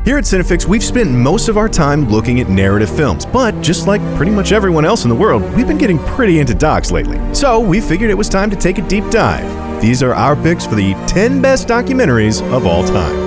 Here at Cinefix, we've spent most of our time looking at narrative films, but just like pretty much everyone else in the world, we've been getting pretty into docs lately. So we figured it was time to take a deep dive. These are our picks for the 10 best documentaries of all time.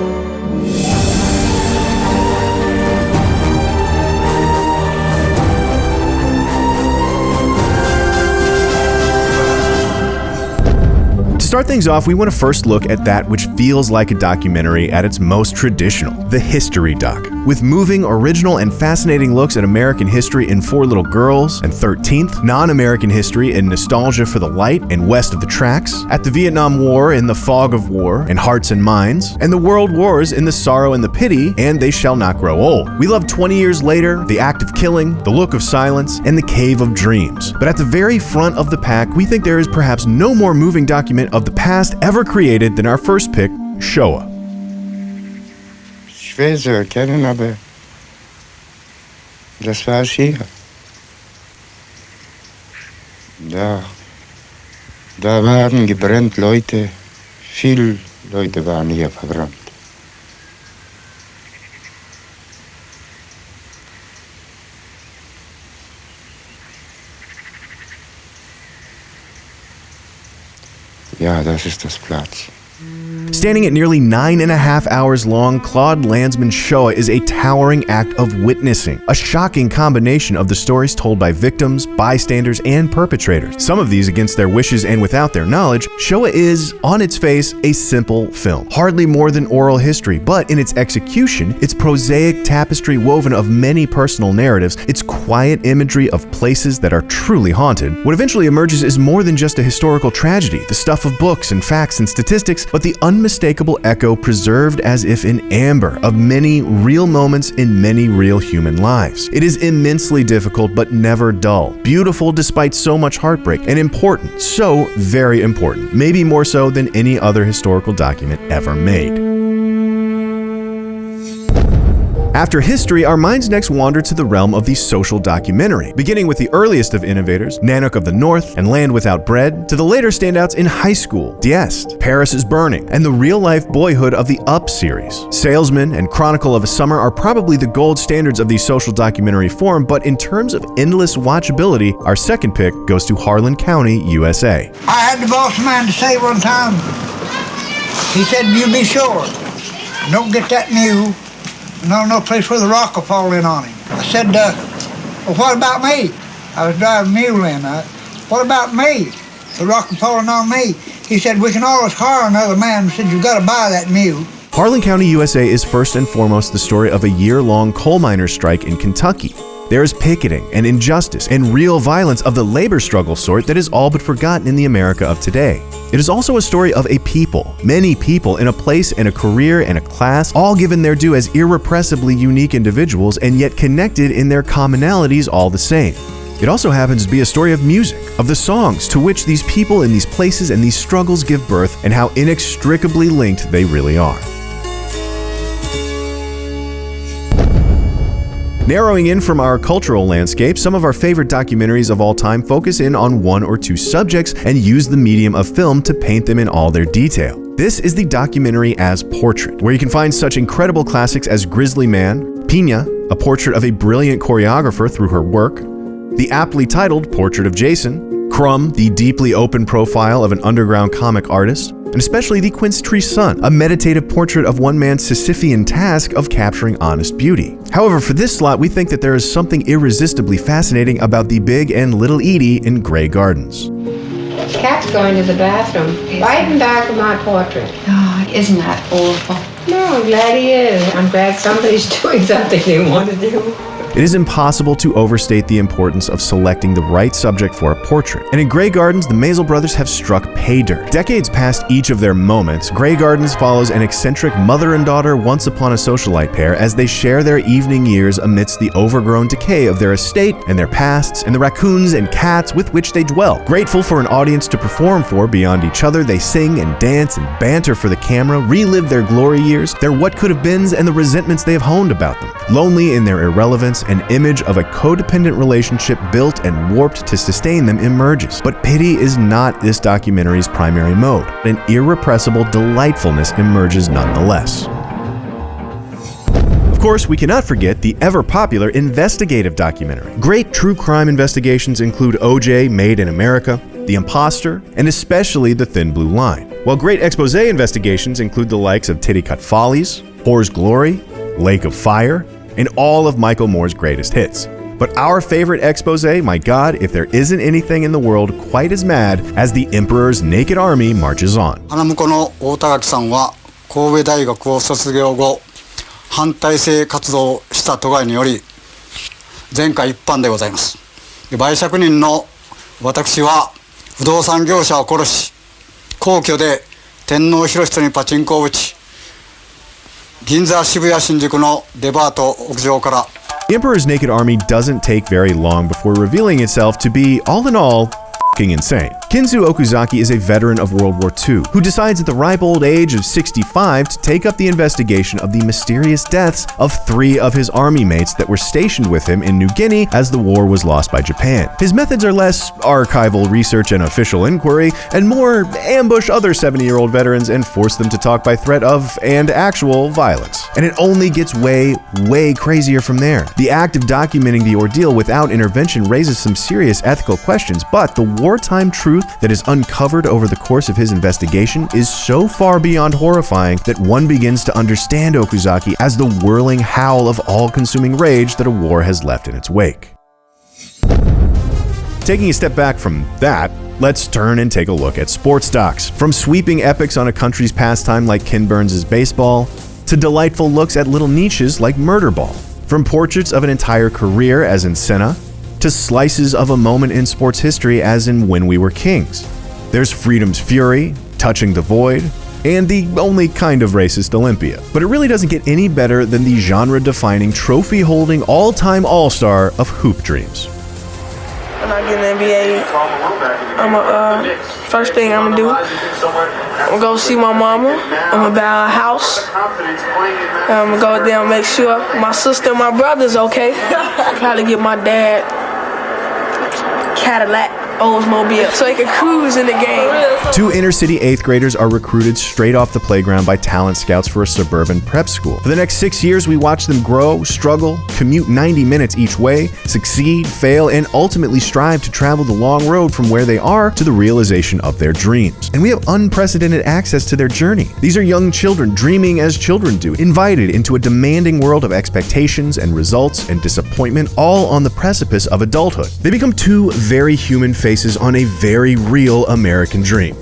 To start things off, we want to first look at that which feels like a documentary at its most traditional, the history doc. With moving, original, and fascinating looks at American history in Four Little Girls and 13th, non-American history in Nostalgia for the Light and West of the Tracks, at the Vietnam War in The Fog of War and Hearts and Minds, and the World Wars in The Sorrow and the Pity and They Shall Not Grow Old. We love 20 Years Later, The Act of Killing, The Look of Silence, and The Cave of Dreams. But at the very front of the pack, we think there is perhaps no more moving document of the past ever created than our first pick, Shoah. Schwer zu erkennen, aber das war es hier. Da waren gebrannt Leute, viele Leute waren hier verbrannt. Ja, das ist das Platz. Standing at nearly 9.5 hours long, Claude Lanzmann's Shoah is a towering act of witnessing, a shocking combination of the stories told by victims, bystanders, and perpetrators. Some of these against their wishes and without their knowledge. Shoah is, on its face, a simple film, hardly more than oral history, but in its execution, its prosaic tapestry woven of many personal narratives, its quiet imagery of places that are truly haunted, what eventually emerges is more than just a historical tragedy, the stuff of books and facts and statistics, but the unmistakable echo preserved as if in amber of many real moments in many real human lives. It is immensely difficult but never dull, beautiful despite so much heartbreak, and important, so very important, maybe more so than any other historical document ever made. After history, our minds next wander to the realm of the social documentary, beginning with the earliest of innovators, Nanook of the North and Land Without Bread, to the later standouts in High School, Diest, Paris is Burning, and the real-life boyhood of the Up series. Salesman and Chronicle of a Summer are probably the gold standards of the social documentary form, but in terms of endless watchability, our second pick goes to Harlan County, USA. I had the boss man to say one time, he said, "You be sure, don't get that mule. No place where the rock will fall in on him." I said, well, what about me? I was driving a mule in. What about me? The rock will fall in on me. He said, we can always hire another man. He said, you've got to buy that mule. Harlan County, USA is first and foremost the story of a year-long coal miners' strike in Kentucky. There is picketing and injustice and real violence of the labor struggle sort that is all but forgotten in the America of today. It is also a story of a people, many people in a place and a career and a class, all given their due as irrepressibly unique individuals and yet connected in their commonalities all the same. It also happens to be a story of music, of the songs to which these people in these places and these struggles give birth and how inextricably linked they really are. Narrowing in from our cultural landscape, some of our favorite documentaries of all time focus in on one or two subjects and use the medium of film to paint them in all their detail. This is the documentary as portrait, where you can find such incredible classics as Grizzly Man, Pina, a portrait of a brilliant choreographer through her work, the aptly titled Portrait of Jason, Crumb, the deeply open profile of an underground comic artist, and especially The Quince Tree Sun, a meditative portrait of one man's Sisyphean task of capturing honest beauty. However, for this slot, we think that there is something irresistibly fascinating about the Big and Little Edie in Grey Gardens. Cat's going to the bathroom, right in back of my portrait. Oh, isn't that awful? No, I'm glad he is. I'm glad somebody's doing something they want to do. It is impossible to overstate the importance of selecting the right subject for a portrait. And in Grey Gardens, the Maisel brothers have struck pay dirt. Decades past each of their moments, Grey Gardens follows an eccentric mother and daughter once upon a socialite pair as they share their evening years amidst the overgrown decay of their estate and their pasts and the raccoons and cats with which they dwell. Grateful for an audience to perform for beyond each other, they sing and dance and banter for the camera, relive their glory years, their what could have beens, and the resentments they have honed about them. Lonely in their irrelevance, an image of a codependent relationship built and warped to sustain them emerges. But pity is not this documentary's primary mode. An irrepressible delightfulness emerges nonetheless. Of course, we cannot forget the ever-popular investigative documentary. Great true crime investigations include O.J. Made in America, The Imposter, and especially The Thin Blue Line. While great expose investigations include the likes of Titicut Follies, Whore's Glory, Lake of Fire, and all of Michael Moore's greatest hits. But our favorite expose, my God, if there isn't anything in the world quite as mad as the Emperor's naked army marches on. 花婿の太田垣さんは神戸大学を卒業後、反体制活動をした都外により前科一犯でございます。売借人の私は不動産業者を殺し、皇居で天皇裕仁にパチンコを打ち、銀座渋谷新宿のデパート屋上から The Emperor's Naked Army doesn't take very long before revealing itself to be, all in all, f***ing insane. Kinzu Okuzaki is a veteran of World War II who decides at the ripe old age of 65 to take up the investigation of the mysterious deaths of 3 of his army mates that were stationed with him in New Guinea as the war was lost by Japan. His methods are less archival research and official inquiry, and more ambush other 70-year-old veterans and force them to talk by threat of and actual violence. And it only gets way crazier from there. The act of documenting the ordeal without intervention raises some serious ethical questions, but the wartime truth that is uncovered over the course of his investigation is so far beyond horrifying that one begins to understand Okuzaki as the whirling howl of all-consuming rage that a war has left in its wake. Taking a step back from that, let's turn and take a look at sports docs. From sweeping epics on a country's pastime like Ken Burns' baseball, to delightful looks at little niches like Murderball. From portraits of an entire career as in Senna, to slices of a moment in sports history as in When We Were Kings. There's Freedom's Fury, Touching the Void, and the only kind of racist Olympia. But it really doesn't get any better than the genre-defining, trophy-holding, all-time all-star of Hoop Dreams. When I get in the NBA, first thing I'm gonna do, I'm gonna go see my mama. I'm gonna buy a house. I'm gonna go there and make sure my sister and my brother's okay. Probably get my dad Cadillac Oldsmobile so he can cruise in the game. 2 inner-city 8th graders are recruited straight off the playground by talent scouts for a suburban prep school. For the next 6 years, we watch them grow, struggle, commute 90 minutes each way, succeed, fail, and ultimately strive to travel the long road from where they are to the realization of their dreams. And we have unprecedented access to their journey. These are young children dreaming as children do, invited into a demanding world of expectations and results and disappointment, all on the precipice of adulthood. They become 2 very human faces on a very real American dream.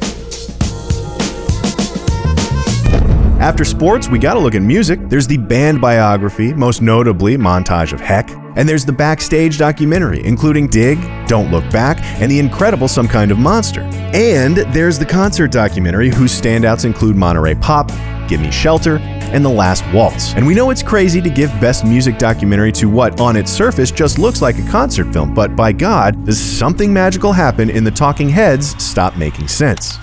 After sports, we gotta look at music. There's the band biography, most notably Montage of Heck, and there's the backstage documentary, including Dig, Don't Look Back, and the incredible Some Kind of Monster. And there's the concert documentary, whose standouts include Monterey Pop, Give Me Shelter, and The Last Waltz. And we know it's crazy to give Best Music Documentary to what, on its surface, just looks like a concert film, but by God, does something magical happen in the talking heads stop making sense.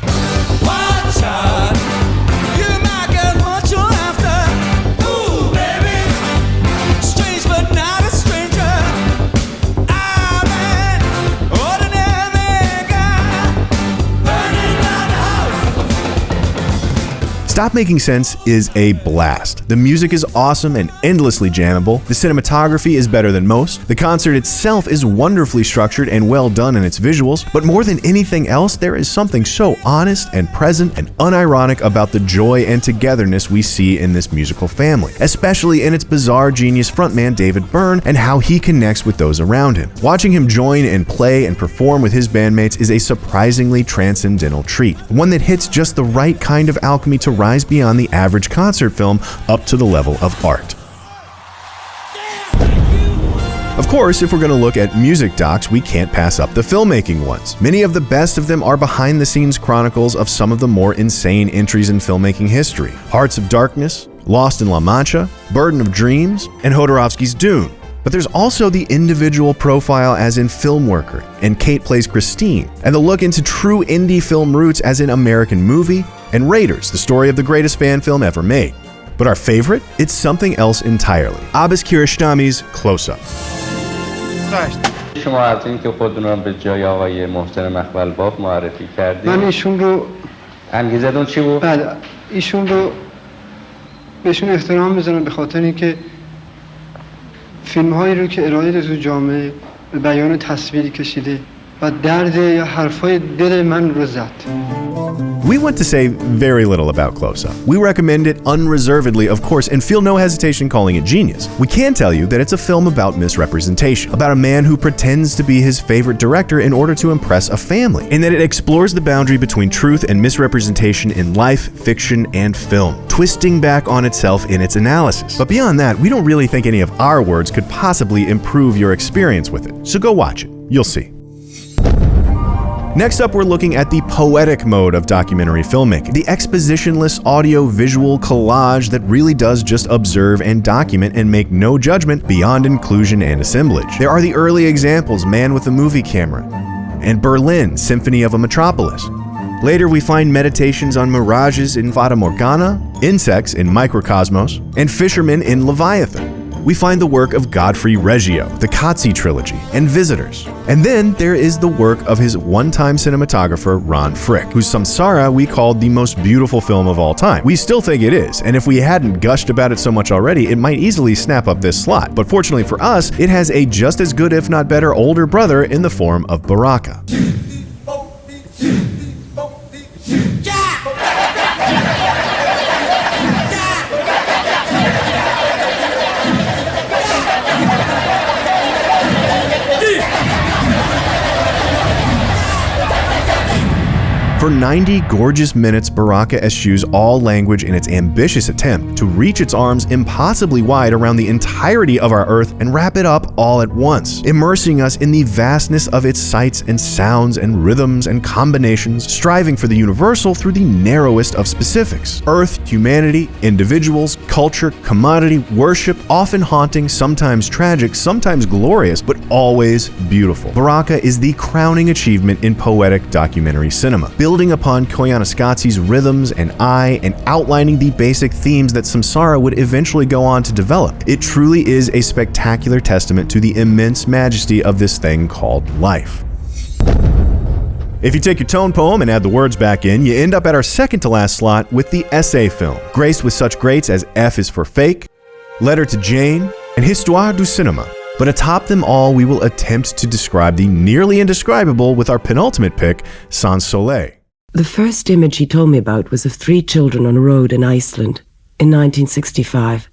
Watch out. You might get what you're after. Ooh, baby. Strange but not a stranger. I'm an ordinary guy. Burning down the house. Stop Making Sense is a blast. The music is awesome and endlessly jammable. The cinematography is better than most. The concert itself is wonderfully structured and well done in its visuals. But more than anything else, there is something so honest and present and unironic about the joy and togetherness we see in this musical family, especially in its bizarre genius frontman David Byrne and how he connects with those around him. Watching him join and play and perform with his bandmates is a surprisingly transcendental treat, one that hits just the right kind of alchemy to rise beyond the average concert film up to the level of art. Of course, if we're going to look at music docs, we can't pass up the filmmaking ones. Many of the best of them are behind-the-scenes chronicles of some of the more insane entries in filmmaking history. Hearts of Darkness, Lost in La Mancha, Burden of Dreams, and Jodorowsky's Dune. But there's also the individual profile as in Film Worker, and Kate Plays Christine, and the look into true indie film roots as in American Movie, and Raiders, the story of the greatest fan film ever made. But our favorite? It's something else entirely. Abbas Kiarostami's Close Up. شما از اینکه خودتون رو به جای آقای محسن مخبلباف معرفی کردید. من ایشون رو انگیزتون چی بود؟ ایشون رو بهشون احترام میذارم به خاطر اینکه فیلم‌هایی رو که ارائه داده تو جامعه به بیان تصویری کشیده و درد یا حرفای دل من رو زد. We want to say very little about Close Up. We recommend it unreservedly, of course, and feel no hesitation calling it genius. We can tell you that it's a film about misrepresentation, about a man who pretends to be his favorite director in order to impress a family, and that it explores the boundary between truth and misrepresentation in life, fiction, and film, twisting back on itself in its analysis. But beyond that, we don't really think any of our words could possibly improve your experience with it. So go watch it. You'll see. Next up, we're looking at the poetic mode of documentary filmmaking, the expositionless audio-visual collage that really does just observe and document and make no judgment beyond inclusion and assemblage. There are the early examples, Man with a Movie Camera, and Berlin, Symphony of a Metropolis. Later, we find meditations on mirages in Fata Morgana, insects in Microcosmos, and fishermen in Leviathan. We find the work of Godfrey Reggio, the Qatsi trilogy, and Visitors. And then there is the work of his one-time cinematographer Ron Frick, whose Samsara we called the most beautiful film of all time. We still think it is, and if we hadn't gushed about it so much already, it might easily snap up this slot. But fortunately for us, it has a just as good, if not better, older brother in the form of Baraka. For 90 gorgeous minutes, Baraka eschews all language in its ambitious attempt to reach its arms impossibly wide around the entirety of our Earth and wrap it up all at once, immersing us in the vastness of its sights and sounds and rhythms and combinations, striving for the universal through the narrowest of specifics. Earth, humanity, individuals, culture, commodity, worship, often haunting, sometimes tragic, sometimes glorious, but always beautiful. Baraka is the crowning achievement in poetic documentary cinema, building upon Koyaanisqatsi's rhythms and eye and outlining the basic themes that Samsara would eventually go on to develop. It truly is a spectacular testament to the immense majesty of this thing called life. If you take your tone poem and add the words back in, you end up at our second to last slot with the essay film, graced with such greats as F is for Fake, Letter to Jane, and Histoire du Cinéma. But atop them all, we will attempt to describe the nearly indescribable with our penultimate pick, Sans Soleil. The first image he told me about was of 3 children on a road in Iceland in 1965.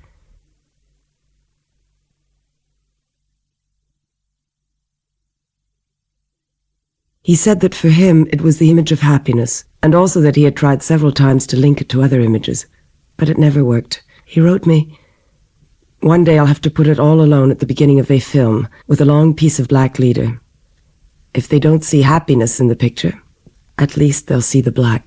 He said that for him it was the image of happiness, and also that he had tried several times to link it to other images, but it never worked. He wrote me, "One day I'll have to put it all alone at the beginning of a film, with a long piece of black leader. If they don't see happiness in the picture, at least they'll see the black."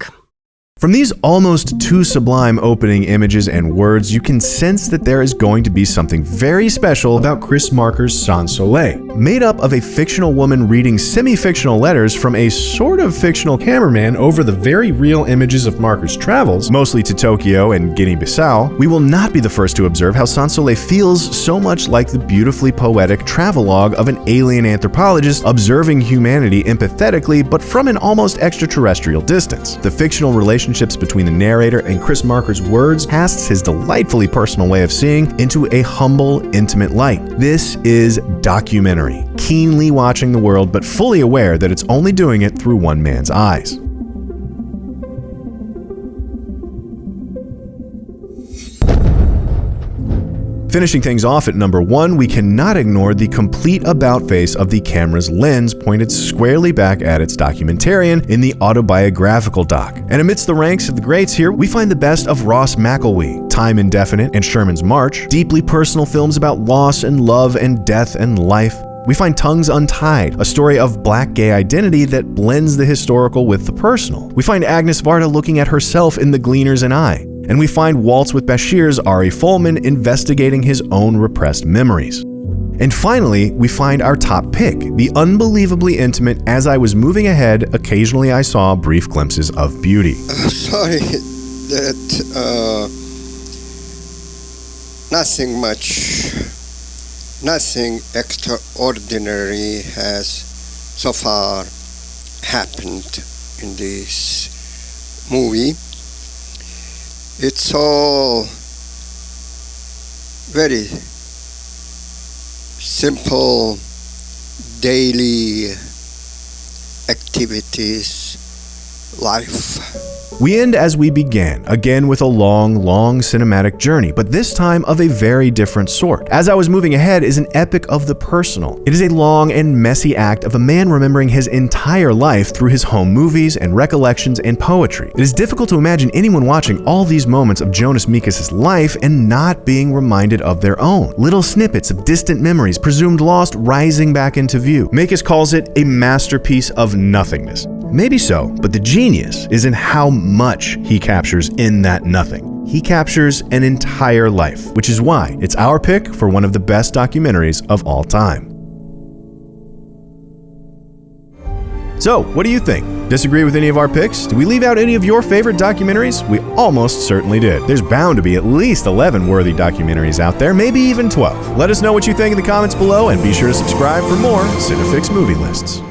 From these almost too sublime opening images and words, you can sense that there is going to be something very special about Chris Marker's Sans Soleil. Made up of a fictional woman reading semi-fictional letters from a sort of fictional cameraman over the very real images of Marker's travels, mostly to Tokyo and Guinea-Bissau, we will not be the first to observe how Sans Soleil feels so much like the beautifully poetic travelogue of an alien anthropologist observing humanity empathetically, but from an almost extraterrestrial distance. The fictional relationship between the narrator and Chris Marker's words casts his delightfully personal way of seeing into a humble, intimate light. This is documentary, keenly watching the world but fully aware that it's only doing it through one man's eyes. Finishing things off at number 1, we cannot ignore the complete about-face of the camera's lens pointed squarely back at its documentarian in the autobiographical doc. And amidst the ranks of the greats here, we find the best of Ross McElwee, Time Indefinite and Sherman's March, deeply personal films about loss and love and death and life. We find Tongues Untied, a story of black gay identity that blends the historical with the personal. We find Agnes Varda looking at herself in The Gleaner's an Eye. And we find Waltz with Bashir's Ari Folman investigating his own repressed memories. And finally, we find our top pick, the unbelievably intimate As I Was Moving Ahead, Occasionally I Saw Brief Glimpses of Beauty. Sorry that nothing much, nothing extraordinary has so far happened in this movie. It's all very simple daily activities, life. We end as we began, again with a long cinematic journey, but this time of a very different sort. As I Was Moving Ahead is an epic of the personal. It is a long and messy act of a man remembering his entire life through his home movies and recollections and poetry. It is difficult to imagine anyone watching all these moments of Jonas Mekas' life and not being reminded of their own. Little snippets of distant memories presumed lost rising back into view. Mekas calls it a masterpiece of nothingness. Maybe so, but the genius is in how much he captures in that nothing. He captures an entire life, which is why it's our pick for one of the best documentaries of all time. So, what do you think? Disagree with any of our picks? Did we leave out any of your favorite documentaries? We almost certainly did. There's bound to be at least 11 worthy documentaries out there, maybe even 12. Let us know what you think in the comments below, and be sure to subscribe for more Cinefix movie lists.